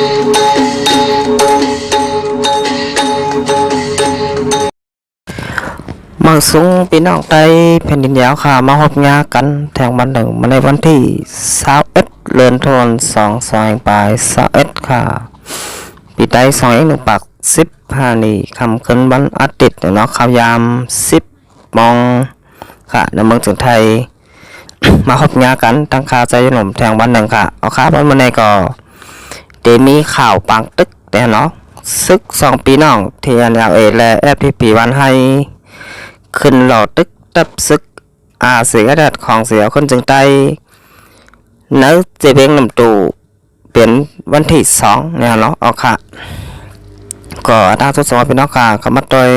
มังสุงพี่น้องไต้แผ่นดินยาวค่ะมาพบงากันแทงบันหนึ่งมาในวันที่21เดือนธันวาคม2ปลาย21ค่ะปีไต้2 1 ปัก15นี่คำขึ้นวันอาทิตย์เนาะข่าวยาม10 โมงค่ะในเมืองสุนไทย มาพบงากันตั้งค่าใจหนุ่มแทงบันหนึ่งค่ะเอาค่ะวันในก็เดมีข่าวปังตึกแต่เนาะซึก2 ปีน้องเทียนเอาและFPP วันให้ขึ้นหลอดตึกตับซึกเสียดัดของเสียคนจึงไตเนื้อเจเบงนำตูเป็นวันที่2เนี่ยเนาะเอาค่ะก็ถ้าทดสอบเป็นน้องค่ะเข้ามาโดย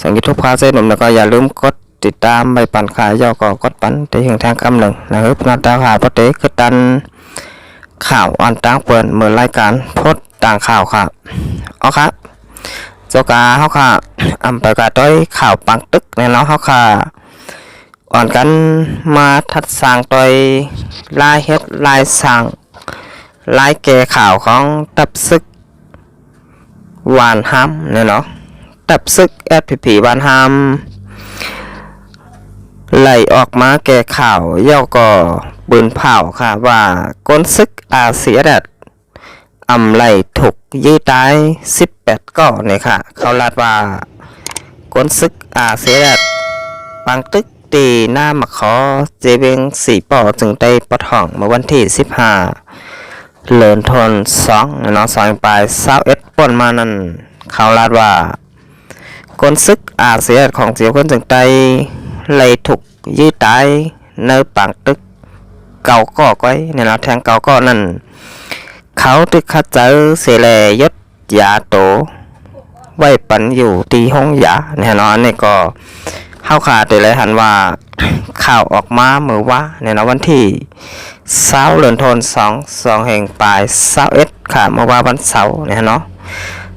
สั่งยูทูบพาเส้นหนุ่มแล้วก็อย่าลืมกดติดตามใบปั่นขายย่อก็กดปั่นในถึงทางกำหนึ่งนะครับนาตาข่าวประเทศคือดันข่าวอันต่างเปิดเหมือนรายการพดต่างข่าวค่ะเอาค่ะเจ้ากาเขาค่ะประกาศด้วยข่าวปังตึกในเนาะเขาค่ะอ่อนกันมาทัดสร้างโดยลายเฮ็ดลายสั่งลายแก่ข่าวของตับซึกหวานห้ำเนี่ยเนาะตับซึกFPPหวานห้ำไหลออกมาแก่ข่าวเย่าก่อปืนเผาค่ะว่าก้นซึกเสียดัดไหลถูกยื้อตาย18ก่อเนี่ยค่ะเขาลาดว่าก้นซึกเสียดัดปังตึกตีหน้ามาขอเจเบง4 ป่อจึงได้ปะท่องเมื่อวันที่15เดือนธันวาคม2เนาะ2ปลาย21ป่นมานั่นเขาลาดว่าก้นซึกเสียดัดของเสียวคนจึงได้ไหลถูกยื้อตายในปังตึกเก่าก่อก้อยเนี่ยเนาะแทงเก่าก่อนั่นเขาตึกขัดเจอเสลยศยาโตไว้ปันอยู่ตีห้องยาแน่นอนนี่ก็เข้าขาดเลยหันว่าข่าวออกมาเมื่อว่าในวันที่20เดือนธันวาคม2แห่งปลาย21ค่ะเมื่อว่าวันเสาร์เนี่ยเนาะ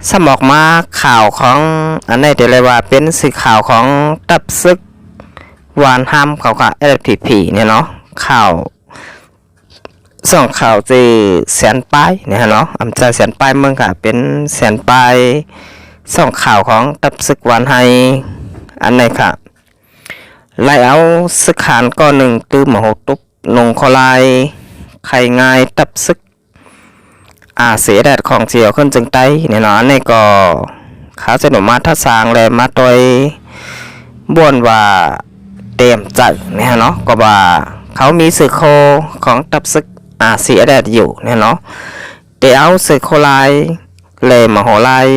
สมออกมาข่าวของอันนี้แต่เลยว่าเป็นสื่อข่าวของตับซึกหวานห้ำเขาค่ะFPPเนี่ยเนาะข่าวส่งข่าวจีแสนปลายเนี่ยเนาะอำจะแสนปลายเมืองค่ะเป็นแสนปลายส่งข่าวของตับซึกวันให้อันไหนค่ะไล่เอาซึกขานก็หนึ่งตื้อมโหตุบนงคลายไข่ง่ายตับซึกเสียแดดของเสียวขึ้นจึงไตเนี่ยเนาะอันนี้ก็เขาจะหนุมาทัศางเลยมาโดยบ่นว่าเต็มใจเนี่ยเนาะก็ว่าเขามีสื่อโคของตับซึกเสียแดดอยู่เนี่ยเนาะเดี๋ยวเอาสื่อโคลายเลยมโหลาย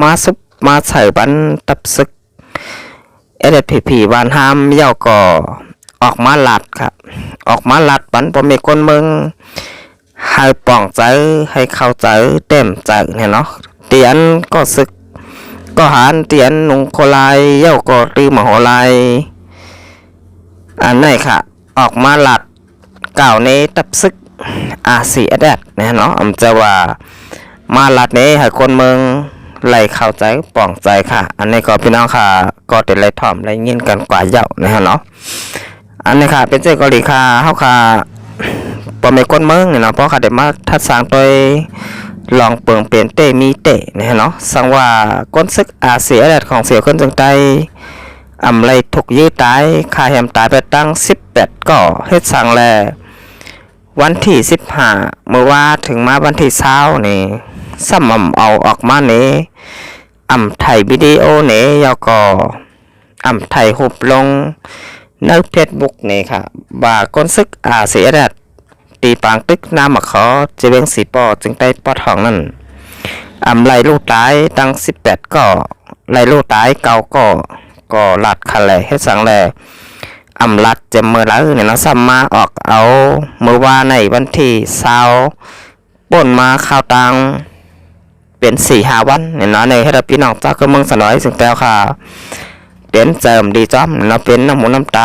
มาซุปมาใส่บันตับซึกFPP วานห้ามเย่าก่อออกมาหลัดครับออกมาหลัดบันพอมีคนเมืองให้ป่องใจให้เข้าใจเต็มใจเนี่ยเนาะเตียนก็ซึกก็หานเตียนนุงโคลายเย่าก็ตีมโหลายอันไหนค่ะออกมาหลัดเก่าในตับซึกเสียแดดเนี่ยเนาะจะว่ามาหลัดนี้ให้คนเมืองไหลเข้าใจป่องใจค่ะอันนี้ก็พี่น้องค่ะก็ติดไหลถ่อมไหลยินกันกว่าเยานะฮะเนาะอันนี้ค่ะเป็นเจ้าเกาหลีค่ะเฮาค่ะปอมในคนเมืองเนี่ยเนาะเพราะค่ะเดี๋ยวมาทัดสร้างโดยลองเปิงเปลี่ยนเตมีเตนะฮะเนาะสังว่าก้นซึกเสียแดดของเสียคนจึงใจไหลถูกยื้อตายคาแหมตายไปตั้ง18ก่อเฮ็ดสั่งแลวันที่15เมื่อว่าถึงมาวันที่20นี่ซ้ำเอาออกมาเนี่ยไทยวิดีโอเนี่ยยก็ไทยหุบลงในFacebookเนี่ยค่ะว่าก้นซึกเสียแดดตีปางตึกน้ำมาขอเจเวง4 ป่อจึงได้ปอทองนั่นไหลลูกตายตั้ง18ก่อไหลลูกตายเก่าก็หลัดคันเลยให้สังแลลัดจะเมื่อแล้วเนี่ยนะซ้ำมาออกเอาเมื่อว่าในวันที่20ป่นมาข่าวตังเป็น4-5 วันเนี่ยเนาะในให้เราพี่น้องเจ้าก็เมืองสนอยสึงแต้วค่ะเป็นเจิมดีจ้อมเนาะเป็นน้ำหูน้ำต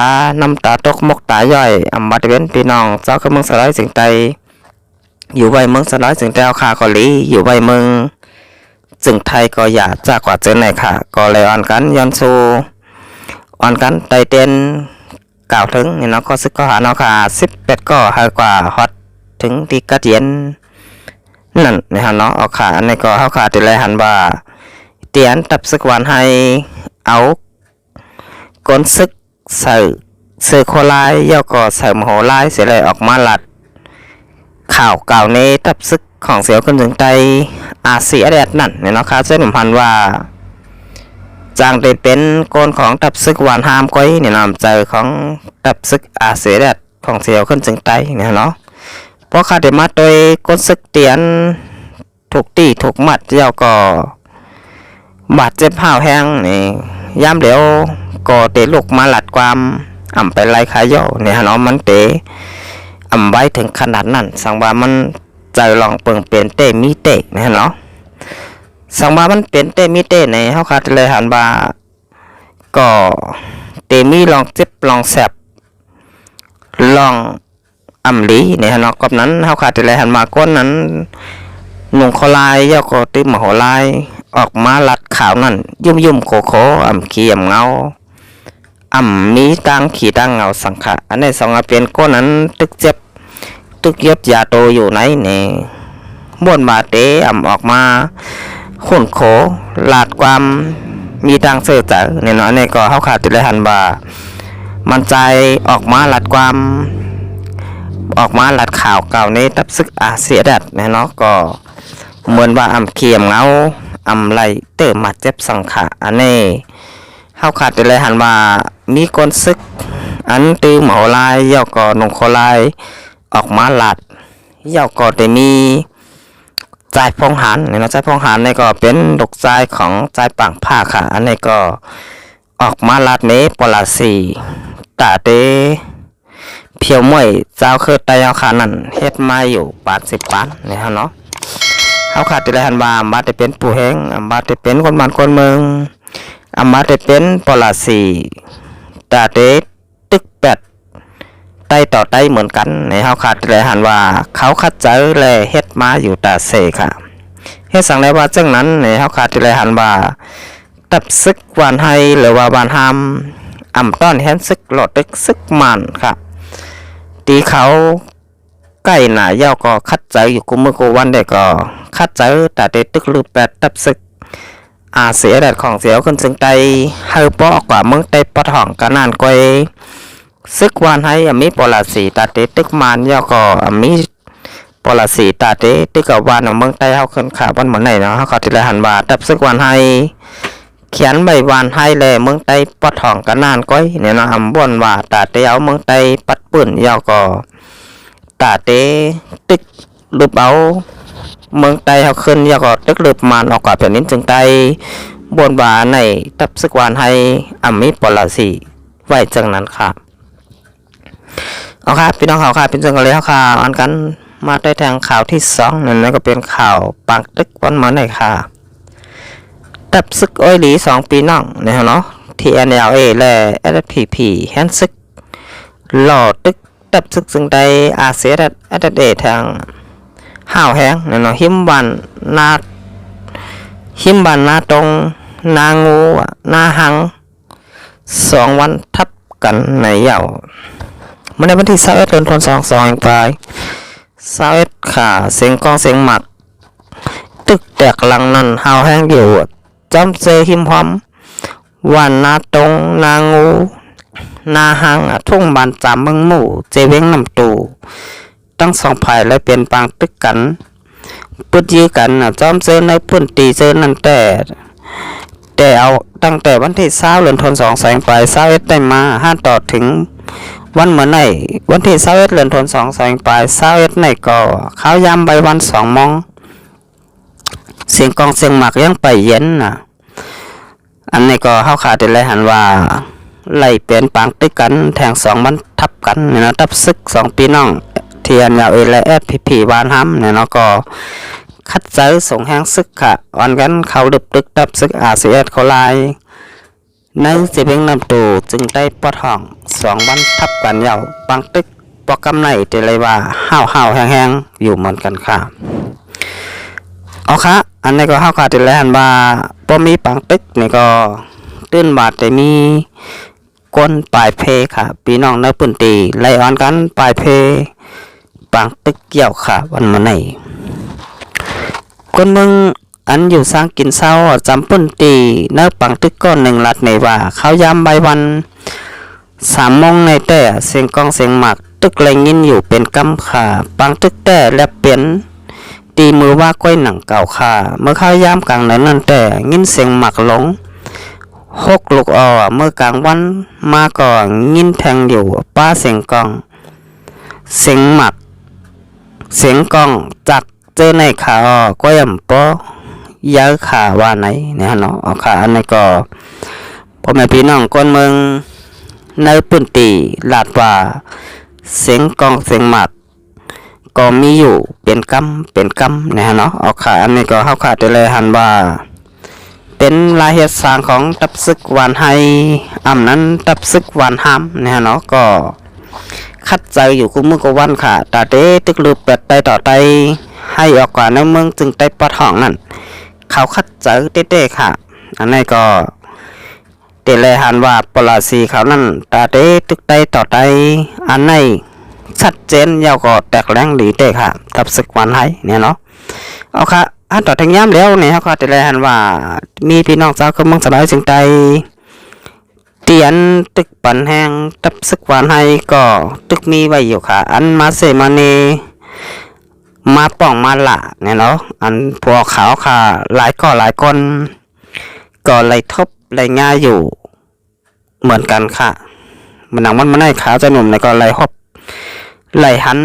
าตกมกตาย่อยบัดเป็นพี่น้องเจ้าก็เมืองสนอยสึงใจอยู่ไว้เมืองสนอยสึงแต้วค่ะเกาหลีอยู่ไว้เมืองจึงไทยก็อยากจะกว่าเจอไหนค่ะก็เลยอ่อนกันย้อนสู่อ่อนกันไตเต้นกล่าวถึงเนี่ยเนาะก็ซึกก็หาเนาะค่ะ18ก็หากว่าฮอตถึงที่กระเทียน นั่นนะฮะเนาะเอาขาอันนี้ก็เฮาขาติเลยหันว่าเตียนตับซึกวันให้เอาก้นซึกใส่เสือโคลายย่อก็ใส่มโหลายเสียเลยออกมาลัดข่าวเก่าในตับซึกของเสียวขึ้นถึงใจอาเซียแดดนั่นเนี่ยเนาะครับเส้นพันว่าจางได้เป็นโกนของตับซึกหวานหามก้อยเนี่ยนำใจของตับซึกอาเซียแดดของเสียวขึ้นถึงใจเนี่ยเนาะเพราะข้าได้มาโดยก้นซึกเตียนถูกตีถูกมัดย่อก็บาดเจ็บห้าวแห้งนี่ย่ำเดี๋ยวก็เตะลูกมาหลัดความอ่ำไปไล่ขายย่อเนี่ยเนาะมันเตะอ่ำไว้ถึงขนาดนั้นสังว่ามันใจลองเปิงเปลี่ยนเตะมีเตะเนี่ยเนาะสังว่ามันเป็นเตะมีเตะในเฮาขาดเลยหันว่าก็เตะมีลองเจ็บลองแสบลองอ่ำลีเนี่ยเนาะกับนั้นเฮาขาดเลยหันมาก้นนั้นหนุ่งคอลายย่อก็ติมโหลายออกมาลัดขาวนั่นยุ่มโคโคอ่ำขี้อ่ำเงาอ่ำมีตังขี้ตังเงาสังขะอันนี้สองเป็นก้นนั้นตึกเจ็บตึกยศยาโตอยู่ไหนเนี่ยบ้วนบาเตอ่ำออกมาขุ่นโขลาดความมีตังเสือจ่าเนี่ยเนาะนี่ก็เฮาขาดติเลยหันบ่ามันใจออกมาลัดความออกมาลัดข่าวเก่าในตับซึกอาเซียดัดเนี่ยเนาะก็เหมือนว่าอ่ำเขียมเงาอ่ำไหลเติมมาเจ็บสังขะอันนี้เฮาขาดติเลยหันว่ามีก้นซึกอันตื้อหมอลายย่อก็นงโคลายออกมาลัดย่อก็ได้มีใจพงหันเนี่ยเนาะใจพงหันนี่ก็เป็นดอกใจของใจปังผ้าค่ะอันนี้ก็ออกมาลัดเมปลาสีตาเตเพียวมวยเจ้าคือไตเอาขานั่นเฮ็ดมาอยู่80 ปันเนี่ยฮะเนาะเฮาขาดติได้หันว่าบาดได้เป็นผู้แฮงบาดได้เป็นคนบ้านคนเมืองบาดได้เป็นปลาสีตาเตตึกแปดไตต่อไตเหมือนกันในเฮาขาดติได้หันว่าเขาคัดเจอแลเฮ็ดมาอยู่ตาเสค่ะเฮ็ดสังได้ว่าจังนั้นในเฮาขาดติได้หันว่าตับซึกหวานให้หรือว่าหวานหามอ่ำต้อนแฮนซึกหลอดตึกซึกมันค่ะตีเขาใกล้หน้าเย้าก็คัดใจอยู่กุมือกูวันได้ก็คัดใจแต่เตตึกลือแปดตับซึกอาเสียแดดของเสียวขึ้นซึ่งไตเฮาปอกว่าเมืองไตปะถ่องกะนานกวยซึกวานให้มีปลาสีตาเตตึกมันเย้าก็มีปลาสีตาเตตึกกับวานของเมืองไตเฮาขึ้นขาวันเหมือนไหนเนาะเฮาก็ที่ละหันว่าตับซึกวานให้เขียนใบวานให้แลเมืองไตปะถ่องกะนานก้อยเนี่ยเนาะบ่นว่าตาเตเอาเมืองไตปัดปื้นเย้าก็ตาเตตึกลืบเอาเมืองไตเฮาขึ้นเย้าก็ตึกลืบมันออกกว่าแผ่นดินจึงไตบ่นว่าในตับซึกวานให้มีปลาสีไว้จังนั้นค่ะเอาครับพี่น้องข่าวค่ะเป็นจังกันเลยค่ะอันกันมาได้ทางข่าวที่2นั่นก็เป็นข่าวปังตึกวันมาไหนค่ะตับซึกอ้อยหลี2 ปีน้องเนี่ยเนาะ TNLA และ SPP แฮนซึกหล่อตึกตับซึกซึ่งใดอาเซียนอัตเดทางห้าวแห้งเนี่ยเนาะหิมบันนาตรงนางูนาหัง2 วันทับกันในเหย่าเมื่อในวันที่21 เดือนธันวาคมปลาย21ค่ะเสียงกองเสียงหมักตึกแตกหลังนั้นห้าวแห้งอยู่จอมเซหิมพร้อมวันนาตรงนางูนาหังทุ่งบานจามเมืองหมู่เจเว้งน้ำตูตั้ง2 ฝ่ายและเป็นปางตึกกันปึดยื้อกันจอมเซในพื้นตีเซนั่นแต่เอาตั้งแต่วันที่20 เดือนธันวาคมปลาย21ได้มา5ต่อถึงวันเหมือนไหนวันที่21 เดือนธันวาคมปลาย21ในก็ข้าวยามใบวัน2 โมงเสียงกองเสียงหมากยังไปเย็นอันนี้ก็เฮาขาดได้เลยหันว่าไล่เป็นปางตึกกันแทง2 วันทับกันเนี่ยนะทับซึก2 ปีน้องเทียนยาวและ SPP วานห้ำเนี่ยเนาะก็คัดเจอส่งแห้งซึกค่ะวันกันเขาดึบตึกทับซึกอาเซียนเขาลายในเสียงน้ำตูจึงได้ปะท้อง2 วันทับกันยาวปางตึกปอกำไหนเตเลยว่าห้าวแห้งๆอยู่เหมือนกันค่ะเอาค่ะอันนี้ก็เฮาขาดได้เลยหันว่าบ่มีปางตึกนี่ก็ตื้นบาดแต่มีก้นปลายเพค่ะพี่น้องในพื้นที่ไล่ออนกันปลายเพปางตึกเกี่ยวค่ะวันมื้อนี้ ก้นมึงอันอยู่สร้างกินเศร้าจำปุ่นตีเนื้อปังตึกก้อนหนึ่งลัดในว่าเขายามใบวัน3 โมงในแต่เสียงกองเสียงหมักตึกไรยินอยู่เป็นกำขาปังตึกแต่และเปลี่ยนตีมือว่าก้อยหนังเก่าขาเมื่อเข้ายามกลางนั้นนั่นแต่ยินเสียงหมักหลง6 ลูกอ่อเมื่อกลางวันมาก่อนยินแทงอยู่ป้าเสียงกองเสียงหมักเสียงกองจักเจอในขาก็ย่ำปอยาขาว่าไหนเนี่ยเนาะเอาขาอันนี้ก็พ่อแม่พี่น้องคนเมืองในปืนตีลาดว่าเสียงกองเสียงหมักก็มีอยู่เป็นกำเนี่ยเนาะเอาขาอันนี้ก็เข้าขาได้เลยหันว่าเป็นลายเหตุสร้างของตับซึกหวานไฮนั้นตับซึกหวานห้ามเนี่ยเนาะก็คัดใจอยู่คู่มือกับวันค่ะตาเต้ตึกลืบเปิดไตต่อไตให้ออกกว่าในเมืองจึงไตปะท้องนั่นเขาคัดใจเต้ค่ะอันนี้ก็เตเลยหันว่าปลาสีเขานั่นตาเต้ตึกไตต่อไตอันนี้ชัดเจนยาวก็แตกแรงหลีเต้ค่ะตับซึกหวานไฮเนี่ยเนาะเอาค่ะอันต่อทางย้ำแล้วเนี่ยเขาเตเลยหันว่ามีพี่น้องเจ้าก็มึงสบายจึงไตเตียนตึกปันแห้งตับซึกหวานให้ก็ตึกมีไว้อยู่ค่ะอันมาเสมาเนมาป่องมาละเนี่ยเนาะอันพวกขาวค่ะหลายคนก็เลยทบเลยง่ายอยู่เหมือนกันค่ะมันหนังมันให้ขาวจะหนุ่มในก็เลยฮบเลยหัน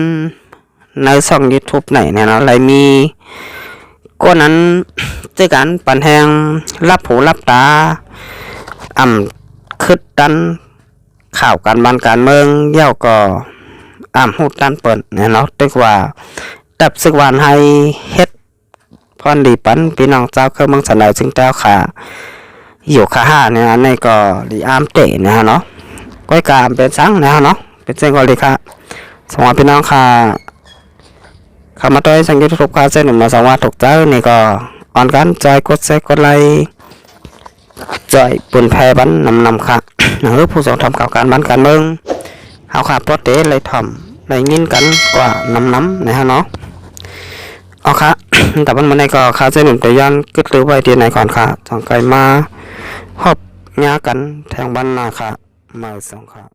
ในช่อง YouTube ไหนเนี่ยเนาะเลยมีก็นั้นเจอกันปันแห้งรับหูรับตาคึดดันข่าวการบ้านการเมืองเย่าก็หูดันเปิดเนี่ยเนาะตึกว่าตับซึกหวานให้เฮ็ดพรดีปันพี่น้องเจ้าเครื่องเมืองสนายจึงเจ้าค่ะอยู่ค่ะเนี่ยในก็ดีเตะนะเนาะก้อยกามเป็นสังนะเนาะเป็นเจ้าก็ดีค่ะสวัสดีพี่น้องค่ะเข้ามาด้วยสังเกตทุกข้าเส้นหนึ่งมาสวัสดีถูกเจ้านี่ก็อ่อนกันใจกดแชร์กดไลค์จอยปุ่นแพบันนำค่ะหรือผู้ส่งทำข่าวการบ้านการเมืองข่าวขาดโปรเตเลยทำเลยยินกันกว่านำนะฮะเนาะเอาค่ะ แต่วันนี้ก็ข่าวเส้นหนึ่งตัวยันกึศหรือไว้ที่ไหนก่อนค่ะสองไก่มาหอบงากันแทงบ้านนาค่ะมาสองค่ะ